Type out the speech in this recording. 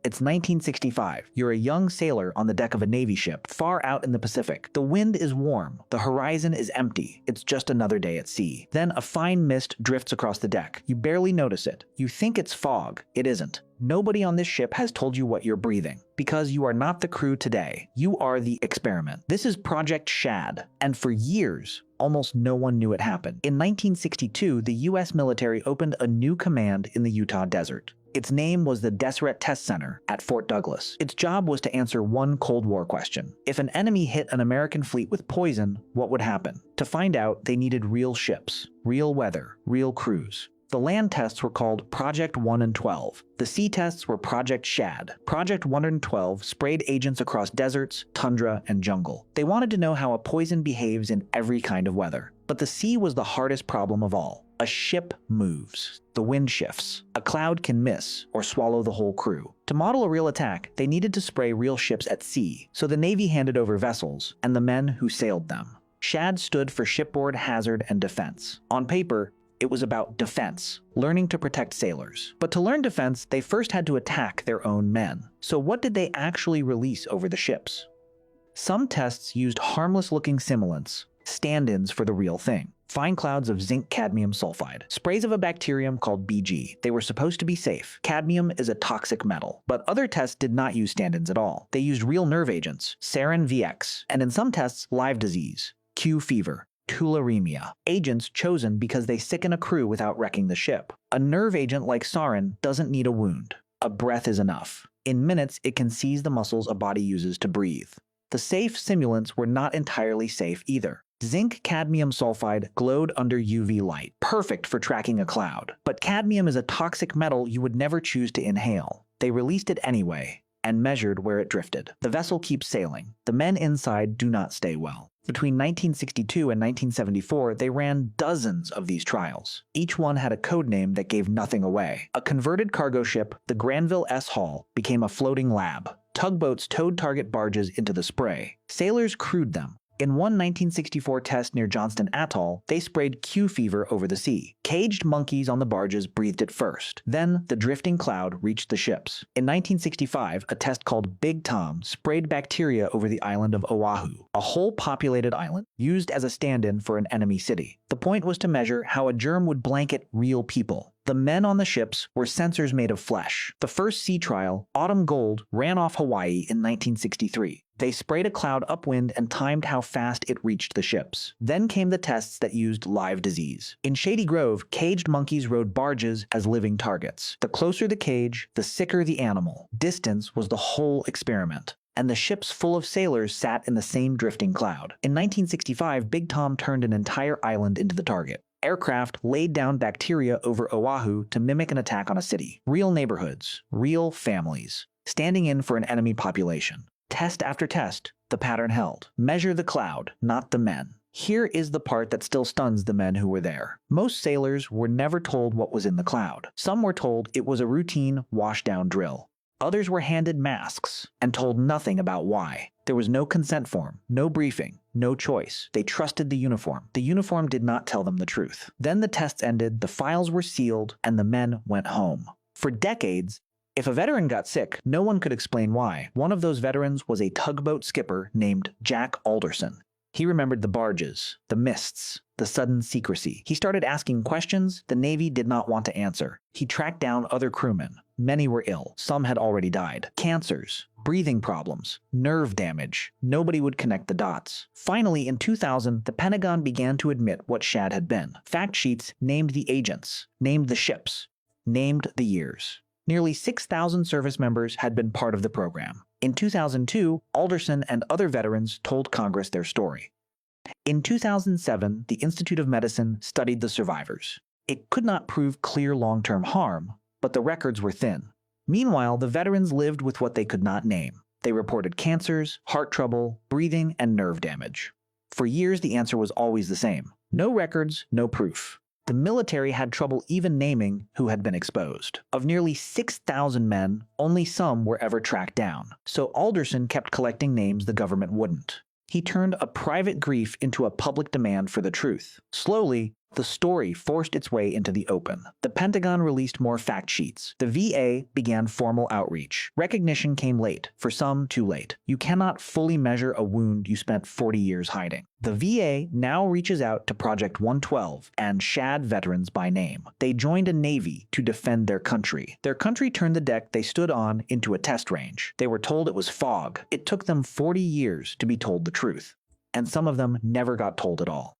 It's 1965. You're a young sailor on the deck of a Navy ship far out in the Pacific. The wind is warm. The horizon is empty. It's just another day at sea. Then a fine mist drifts across the deck. You barely notice it. You think it's fog. It isn't. Nobody on this ship has told you what you're breathing, because you are not the crew today. You are the experiment. This is Project SHAD, and for years, almost no one knew it happened. In 1962, the US military opened a new command in the Utah desert. Its name was the Deseret Test Center at Fort Douglas. Its job was to answer one Cold War question. If an enemy hit an American fleet with poison, what would happen? To find out, they needed real ships, real weather, real crews. The land tests were called Project 1 and 12. The sea tests were Project SHAD. Project 1 and 12 sprayed agents across deserts, tundra, and jungle. They wanted to know how a poison behaves in every kind of weather. But the sea was the hardest problem of all. A ship moves. The wind shifts. A cloud can miss or swallow the whole crew. To model a real attack, they needed to spray real ships at sea, so the Navy handed over vessels and the men who sailed them. SHAD stood for Shipboard Hazard and Defense. On paper, it was about defense, learning to protect sailors. But to learn defense, they first had to attack their own men. So what did they actually release over the ships? Some tests used harmless-looking simulants, stand-ins for the real thing. Fine clouds of zinc cadmium sulfide, sprays of a bacterium called BG. They were supposed to be safe. Cadmium is a toxic metal. But other tests did not use stand-ins at all. They used real nerve agents, sarin VX, and in some tests, live disease, Q fever, tularemia, agents chosen because they sicken a crew without wrecking the ship. A nerve agent like sarin doesn't need a wound. A breath is enough. In minutes, it can seize the muscles a body uses to breathe. The safe simulants were not entirely safe either. Zinc cadmium sulfide glowed under UV light, perfect for tracking a cloud. But cadmium is a toxic metal you would never choose to inhale. They released it anyway, and measured where it drifted. The vessel keeps sailing. The men inside do not stay well. Between 1962 and 1974, they ran dozens of these trials. Each one had a code name that gave nothing away. A converted cargo ship, the Granville S. Hall, became a floating lab. Tugboats towed target barges into the spray. Sailors crewed them. In one 1964 test near Johnston Atoll, they sprayed Q fever over the sea. Caged monkeys on the barges breathed it first. Then, the drifting cloud reached the ships. In 1965, a test called Big Tom sprayed bacteria over the island of Oahu, a whole populated island used as a stand-in for an enemy city. The point was to measure how a germ would blanket real people. The men on the ships were sensors made of flesh. The first sea trial, Autumn Gold, ran off Hawaii in 1963. They sprayed a cloud upwind and timed how fast it reached the ships. Then came the tests that used live disease. In Shady Grove, caged monkeys rode barges as living targets. The closer the cage, the sicker the animal. Distance was the whole experiment. And the ships full of sailors sat in the same drifting cloud. In 1965, Big Tom turned an entire island into the target. Aircraft laid down bacteria over Oahu to mimic an attack on a city. Real neighborhoods, real families, standing in for an enemy population. Test after test, the pattern held. Measure the cloud, not the men. Here is the part that still stuns the men who were there. Most sailors were never told what was in the cloud. Some were told it was a routine washdown drill. Others were handed masks and told nothing about why. There was no consent form, no briefing, no choice. They trusted the uniform. The uniform did not tell them the truth. Then the tests ended, the files were sealed, and the men went home. For decades, if a veteran got sick, no one could explain why. One of those veterans was a tugboat skipper named Jack Alderson. He remembered the barges, the mists, the sudden secrecy. He started asking questions the Navy did not want to answer. He tracked down other crewmen. Many were ill. Some had already died. Cancers, breathing problems, nerve damage. Nobody would connect the dots. Finally, in 2000, the Pentagon began to admit what SHAD had been. Fact sheets named the agents, named the ships, named the years. Nearly 6,000 service members had been part of the program. In 2002, Alderson and other veterans told Congress their story. In 2007, the Institute of Medicine studied the survivors. It could not prove clear long-term harm, but the records were thin. Meanwhile, the veterans lived with what they could not name. They reported cancers, heart trouble, breathing, and nerve damage. For years, the answer was always the same. No records, no proof. The military had trouble even naming who had been exposed. Of nearly 6,000 men, only some were ever tracked down. So Alderson kept collecting names the government wouldn't. He turned a private grief into a public demand for the truth. Slowly, The story forced its way into the open. The Pentagon released more fact sheets. The VA began formal outreach. Recognition came late, for some too late. You cannot fully measure a wound you spent 40 years hiding. The VA now reaches out to Project 112 and SHAD veterans by name. They joined a Navy to defend their country. Their country turned the deck they stood on into a test range. They were told it was fog. It took them 40 years to be told the truth. And some of them never got told at all.